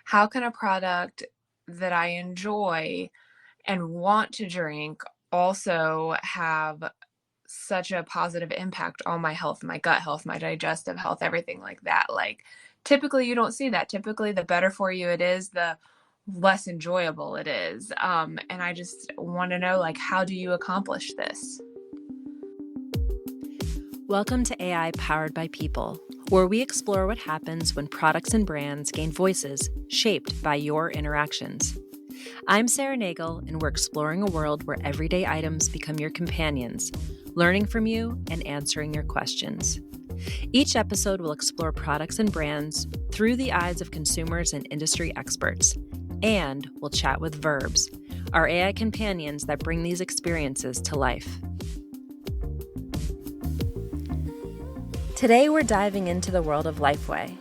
how can a product that I enjoy and want to drink also have such a positive impact on my health, my gut health, my digestive health, everything like that. Like, typically, you don't see that. Typically, the better for you it is, the less enjoyable it is. And I just want to know, like, how do you accomplish this? Welcome to AI Powered by People, where we explore what happens when products and brands gain voices shaped by your interactions. I'm Sarah Nagle, and we're exploring a world where everyday items become your companions, learning from you and answering your questions. Each episode will explore products and brands through the eyes of consumers and industry experts, and we'll chat with Verbs, our AI companions that bring these experiences to life. Today, we're diving into the world of Lifeway,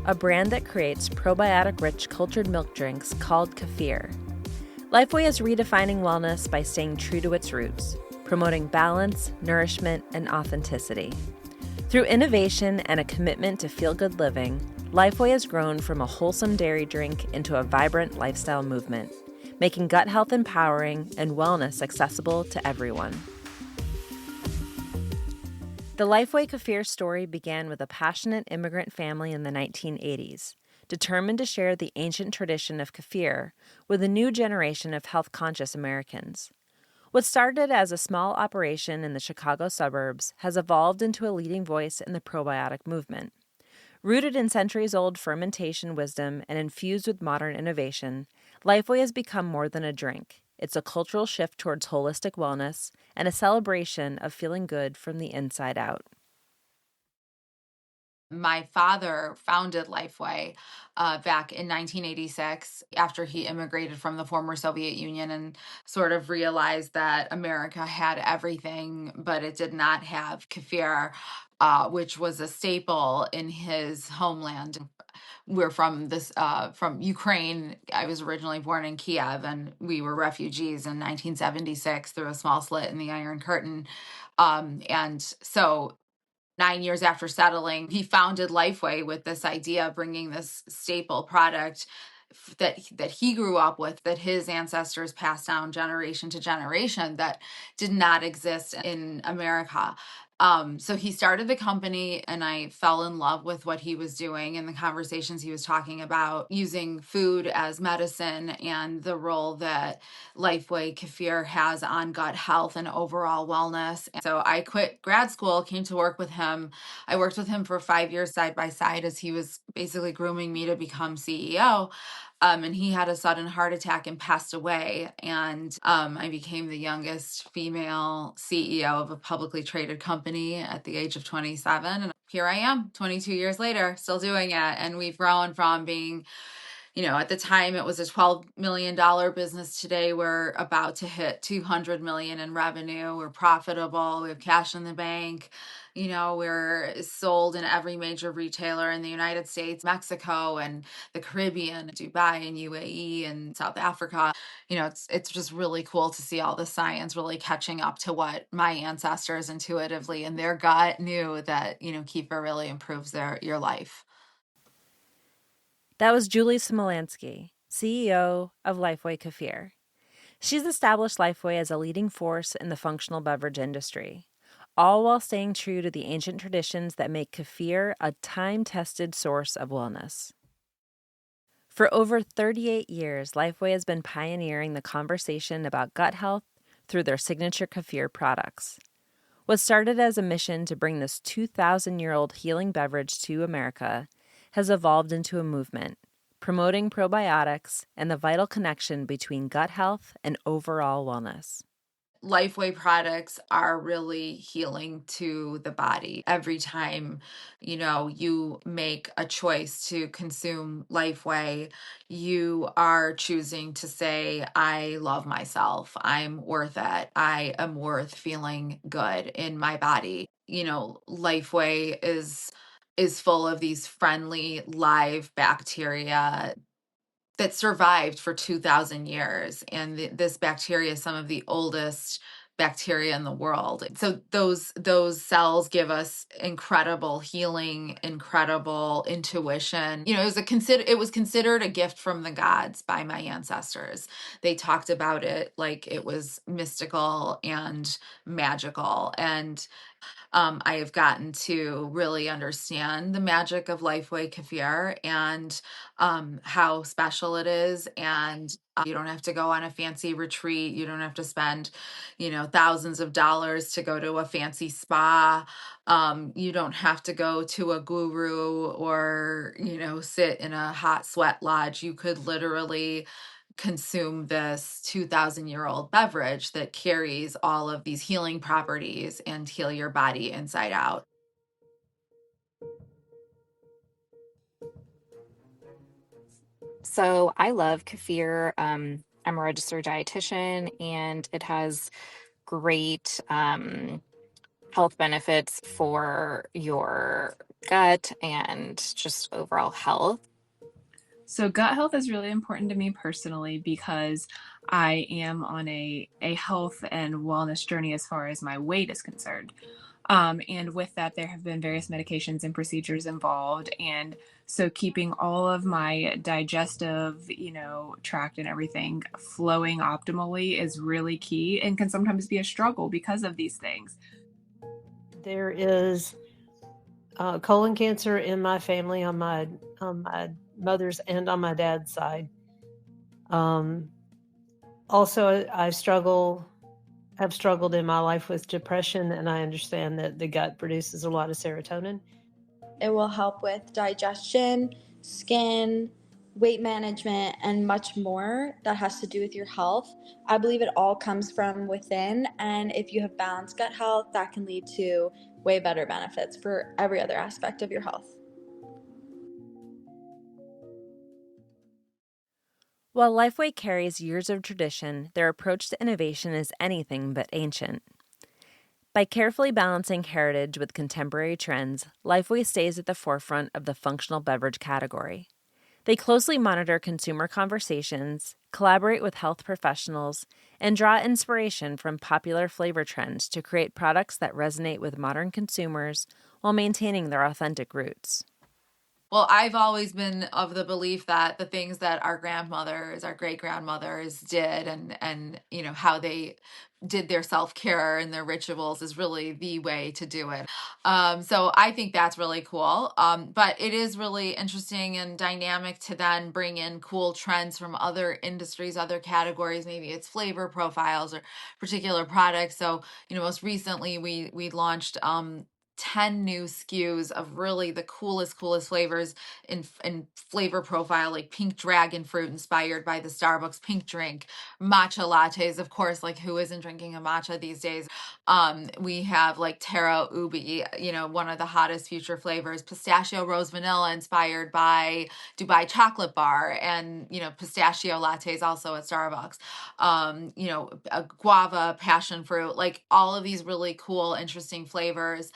a brand that creates probiotic-rich cultured milk drinks called Kefir. Lifeway is redefining wellness by staying true to its roots, promoting balance, nourishment, and authenticity. Through innovation and a commitment to feel-good living, Lifeway has grown from a wholesome dairy drink into a vibrant lifestyle movement, making gut health empowering and wellness accessible to everyone. The Lifeway Kefir story began with a passionate immigrant family in the 1980s, determined to share the ancient tradition of kefir with a new generation of health-conscious Americans. What started as a small operation in the Chicago suburbs has evolved into a leading voice in the probiotic movement. Rooted in centuries-old fermentation wisdom and infused with modern innovation, Lifeway has become more than a drink. It's a cultural shift towards holistic wellness and a celebration of feeling good from the inside out. My father founded Lifeway back in 1986 after he immigrated from the former Soviet Union and sort of realized that America had everything, but it did not have kefir, which was a staple in his homeland. We're from Ukraine. I was originally born in Kiev, and we were refugees in 1976 through a small slit in the Iron Curtain. And so 9 years after settling, he founded Lifeway with this idea of bringing this staple product that he grew up with, that his ancestors passed down generation to generation, that did not exist in America. So he started the company, and I fell in love with what he was doing and the conversations he was talking about using food as medicine and the role that Lifeway Kefir has on gut health and overall wellness. And so I quit grad school, came to work with him. I worked with him for 5 years side by side as he was basically grooming me to become CEO. And he had a sudden heart attack and passed away. And I became the youngest female CEO of a publicly traded company at the age of 27. And here I am, 22 years later, still doing it. And we've grown from being, at the time it was a $12 million business. Today we're about to hit 200 million in revenue. We're profitable. We have cash in the bank. We're sold in every major retailer in the United States, Mexico, and the Caribbean, Dubai and UAE and South Africa. It's just really cool to see all the science really catching up to what my ancestors intuitively in their gut knew, that, kefir really improves your life. That was Julie Smolyansky, CEO of Lifeway Kefir. She's established Lifeway as a leading force in the functional beverage industry, all while staying true to the ancient traditions that make kefir a time-tested source of wellness. For over 38 years, Lifeway has been pioneering the conversation about gut health through their signature kefir products. What started as a mission to bring this 2,000-year-old healing beverage to America has evolved into a movement, promoting probiotics and the vital connection between gut health and overall wellness. Lifeway products are really healing to the body. Every time, you make a choice to consume Lifeway, you are choosing to say, I love myself. I'm worth it. I am worth feeling good in my body. Lifeway is full of these friendly live bacteria that survived for 2,000 years. And this bacteria is some of the oldest bacteria in the world. So those cells give us incredible healing, incredible intuition. It was considered a gift from the gods by my ancestors. They talked about it like it was mystical and magical. And I have gotten to really understand the magic of Lifeway Kefir and how special it is. And you don't have to go on a fancy retreat. You don't have to spend, thousands of dollars to go to a fancy spa. You don't have to go to a guru or, sit in a hot sweat lodge. You could literally consume this 2,000-year-old beverage that carries all of these healing properties and heal your body inside out. So I love kefir. I'm a registered dietitian, and it has great health benefits for your gut and just overall health. So gut health is really important to me personally because I am on a health and wellness journey as far as my weight is concerned. And with that, there have been various medications and procedures involved. And so keeping all of my digestive, tract and everything flowing optimally is really key and can sometimes be a struggle because of these things. There is colon cancer in my family on my mother's and on my dad's side. Also, have struggled in my life with depression, and I understand that the gut produces a lot of serotonin. It will help with digestion, skin, weight management, and much more that has to do with your health. I believe it all comes from within, and if you have balanced gut health, that can lead to way better benefits for every other aspect of your health. While Lifeway carries years of tradition, their approach to innovation is anything but ancient. By carefully balancing heritage with contemporary trends, Lifeway stays at the forefront of the functional beverage category. They closely monitor consumer conversations, collaborate with health professionals, and draw inspiration from popular flavor trends to create products that resonate with modern consumers while maintaining their authentic roots. Well, I've always been of the belief that the things that our grandmothers, our great grandmothers did and how they did their self-care and their rituals is really the way to do it. So I think that's really cool. But it is really interesting and dynamic to then bring in cool trends from other industries, other categories. Maybe it's flavor profiles or particular products. So, most recently we launched 10 new SKUs of really the coolest flavors in flavor profile, like pink dragon fruit inspired by the Starbucks pink drink, matcha lattes, of course, like who isn't drinking a matcha these days? We have like taro ubi, one of the hottest future flavors, pistachio rose vanilla inspired by Dubai chocolate bar, and pistachio lattes also at Starbucks. A guava passion fruit, like all of these really cool, interesting flavors.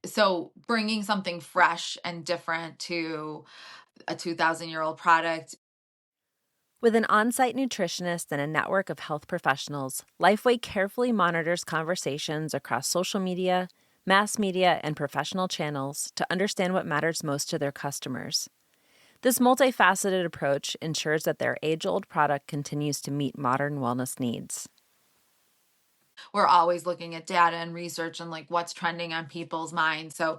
So bringing something fresh and different to a 2,000-year-old product. With an on-site nutritionist and a network of health professionals, Lifeway carefully monitors conversations across social media, mass media, and professional channels to understand what matters most to their customers. This multifaceted approach ensures that their age-old product continues to meet modern wellness needs. We're always looking at data and research and like what's trending on people's minds. So,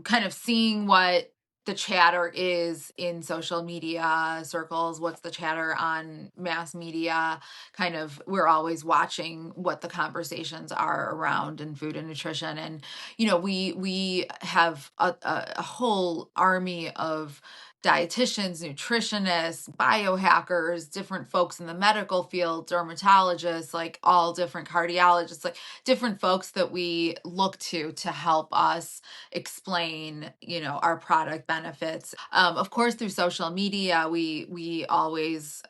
kind of seeing what the chatter is in social media circles, what's the chatter on mass media, kind of we're always watching what the conversations are around in food and nutrition. And, we have a whole army of dietitians, nutritionists, biohackers, different folks in the medical field, dermatologists, like all different cardiologists, like different folks that we look to help us explain, our product benefits. Of course, through social media, we always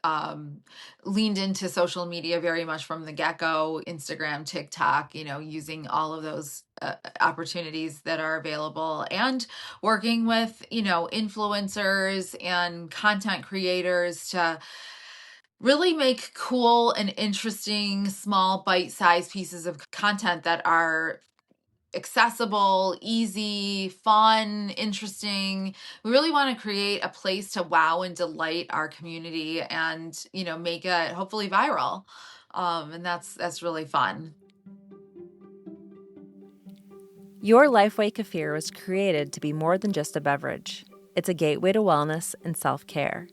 leaned into social media very much from the get-go, Instagram, TikTok, using all of those opportunities that are available, and working with influencers and content creators to really make cool and interesting small bite-sized pieces of content that are accessible, easy, fun, interesting. We really want to create a place to wow and delight our community and, make it hopefully viral. And that's really fun. Your Lifeway Kefir was created to be more than just a beverage. It's a gateway to wellness and self-care.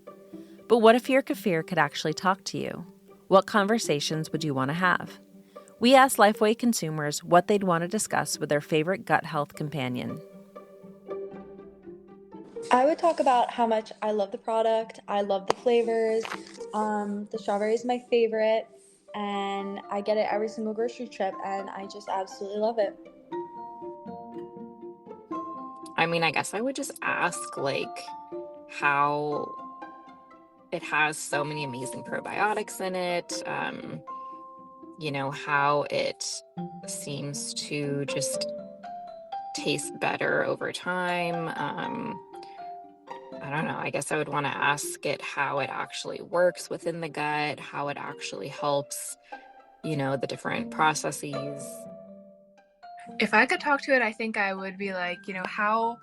But what if your kefir could actually talk to you? What conversations would you want to have? We asked Lifeway consumers what they'd want to discuss with their favorite gut health companion. I would talk about how much I love the product. I love the flavors. The strawberry is my favorite, and I get it every single grocery trip, and I just absolutely love it. I mean, I guess I would just ask, like, how it has so many amazing probiotics in it, how it seems to just taste better over time. I don't know. I guess I would want to ask it how it actually works within the gut, how it actually helps, the different processes. If I could talk to it, I think I would be like, how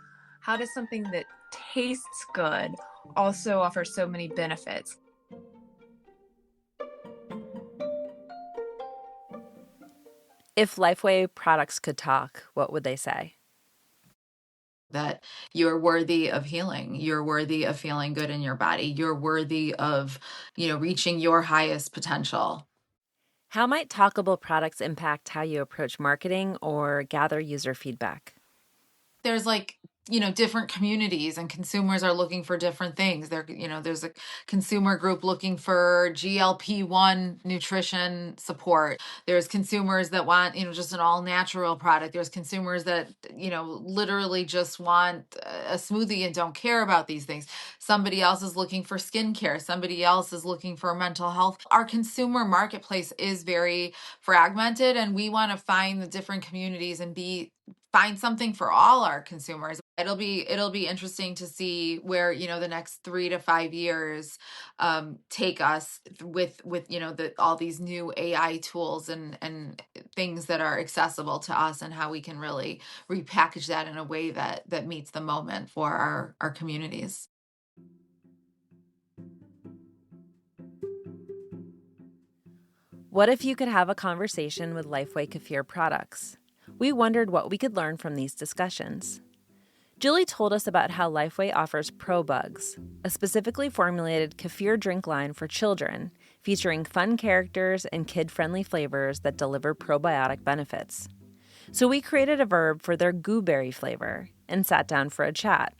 does something that tastes good also offer so many benefits? If Lifeway products could talk, what would they say? That you're worthy of healing. You're worthy of feeling good in your body. You're worthy of, reaching your highest potential. How might talkable products impact how you approach marketing or gather user feedback? There's different communities, and consumers are looking for different things. There's a consumer group looking for GLP-1 nutrition support. There's consumers that want, just an all natural product. There's consumers that, literally just want a smoothie and don't care about these things. Somebody else is looking for skincare. Somebody else is looking for mental health. Our consumer marketplace is very fragmented, and we want to find the different communities and find something for all our consumers. It'll be interesting to see where the next 3 to 5 years take us with all these new AI tools and things that are accessible to us, and how we can really repackage that in a way that meets the moment for our communities. What if you could have a conversation with Lifeway Kefir products? We wondered what we could learn from these discussions. Julie told us about how Lifeway offers ProBugs, a specifically formulated kefir drink line for children, featuring fun characters and kid-friendly flavors that deliver probiotic benefits. So we created a verb for their GooBerry flavor and sat down for a chat.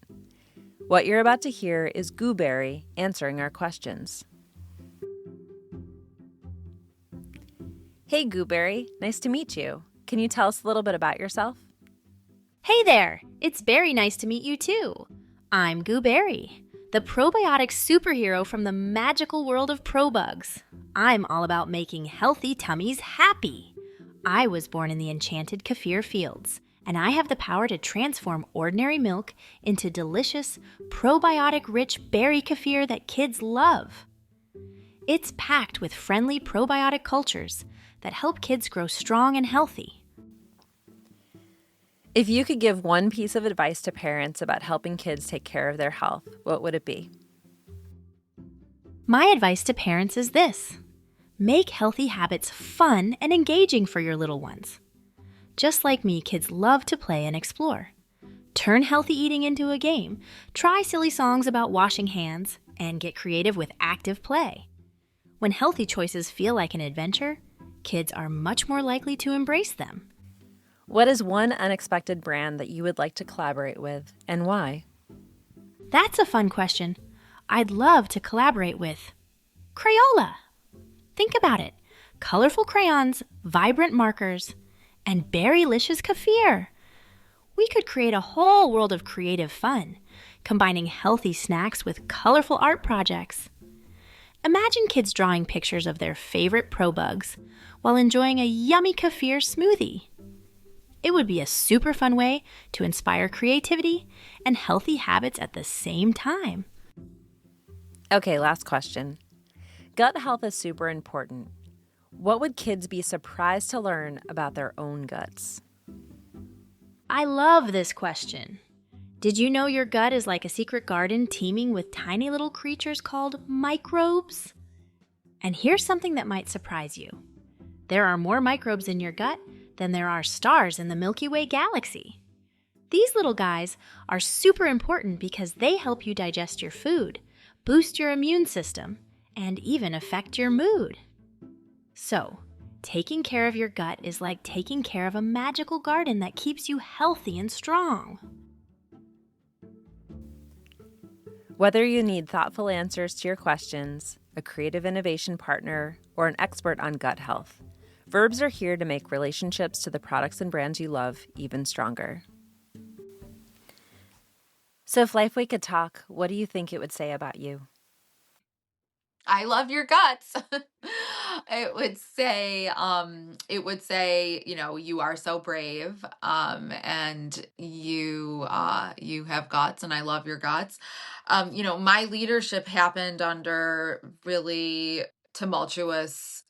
What you're about to hear is GooBerry answering our questions. Hey, GooBerry, nice to meet you. Can you tell us a little bit about yourself? Hey there! It's very nice to meet you too. I'm GooBerry, the probiotic superhero from the magical world of ProBugs. I'm all about making healthy tummies happy. I was born in the enchanted kefir fields, and I have the power to transform ordinary milk into delicious, probiotic-rich berry kefir that kids love. It's packed with friendly probiotic cultures that help kids grow strong and healthy. If you could give one piece of advice to parents about helping kids take care of their health, what would it be? My advice to parents is this: make healthy habits fun and engaging for your little ones. Just like me, kids love to play and explore. Turn healthy eating into a game, try silly songs about washing hands, and get creative with active play. When healthy choices feel like an adventure, kids are much more likely to embrace them. What is one unexpected brand that you would like to collaborate with, and why? That's a fun question. I'd love to collaborate with Crayola. Think about it. Colorful crayons, vibrant markers, and berry-licious kefir. We could create a whole world of creative fun, combining healthy snacks with colorful art projects. Imagine kids drawing pictures of their favorite ProBugs while enjoying a yummy kefir smoothie. It would be a super fun way to inspire creativity and healthy habits at the same time. Okay, last question. Gut health is super important. What would kids be surprised to learn about their own guts? I love this question. Did you know your gut is like a secret garden teeming with tiny little creatures called microbes? And here's something that might surprise you. There are more microbes in your gut than there are stars in the Milky Way galaxy. These little guys are super important because they help you digest your food, boost your immune system, and even affect your mood. So, taking care of your gut is like taking care of a magical garden that keeps you healthy and strong. Whether you need thoughtful answers to your questions, a creative innovation partner, or an expert on gut health, Vurbs are here to make relationships to the products and brands you love even stronger. So if Lifeway could talk, what do you think it would say about you? I love your guts. It would say, you are so brave, and you have guts, and I love your guts. My leadership happened under really tumultuous,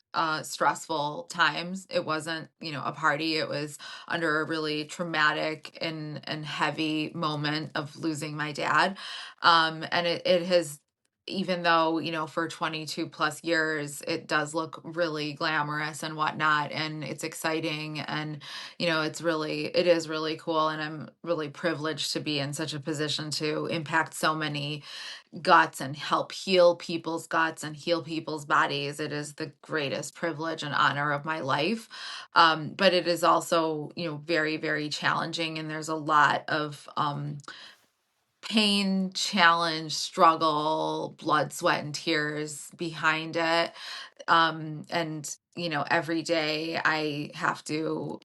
stressful times. It wasn't, a party. It was under a really traumatic and heavy moment of losing my dad. And it has, even though, for 22 plus years, it does look really glamorous and whatnot, and it's exciting, and, it is really cool. And I'm really privileged to be in such a position to impact so many guts and help heal people's guts and heal people's bodies. It is the greatest privilege and honor of my life. But it is also, very, very challenging. And there's a lot of, pain, challenge, struggle, blood, sweat, and tears behind it. And, every day I have to,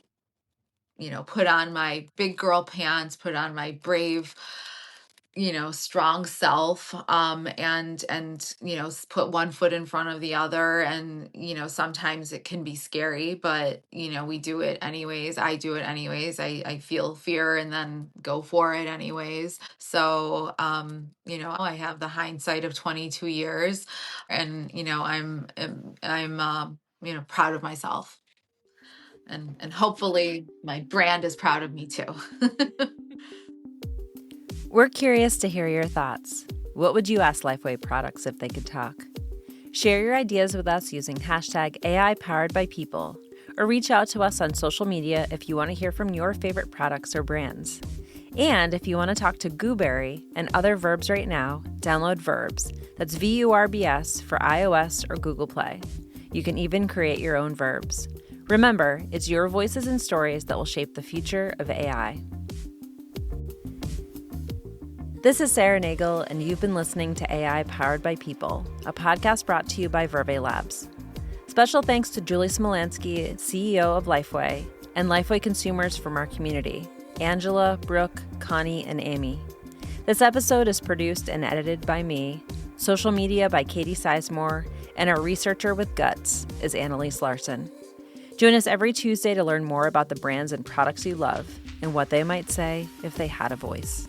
put on my big girl pants, put on my brave, strong self, and put one foot in front of the other. And, sometimes it can be scary, but, we do it anyways. I do it anyways. I feel fear and then go for it anyways. So, I have the hindsight of 22 years, and, I'm proud of myself, and hopefully my brand is proud of me too. We're curious to hear your thoughts. What would you ask Lifeway products if they could talk? Share your ideas with us using hashtag #AIPoweredByPeople, or reach out to us on social media if you want to hear from your favorite products or brands. And if you want to talk to GooBerry and other Vurbs right now, download Vurbs. That's VURBS for iOS or Google Play. You can even create your own Vurbs. Remember, it's your voices and stories that will shape the future of AI. This is Sarah Nagle, and you've been listening to AI Powered by People, a podcast brought to you by Vurb Labs. Special thanks to Julie Smolyansky, CEO of Lifeway, and Lifeway consumers from our community, Angela, Brooke, Connie, and Amy. This episode is produced and edited by me, social media by Katie Sizemore, and our researcher with guts is Annalise Larson. Join us every Tuesday to learn more about the brands and products you love and what they might say if they had a voice.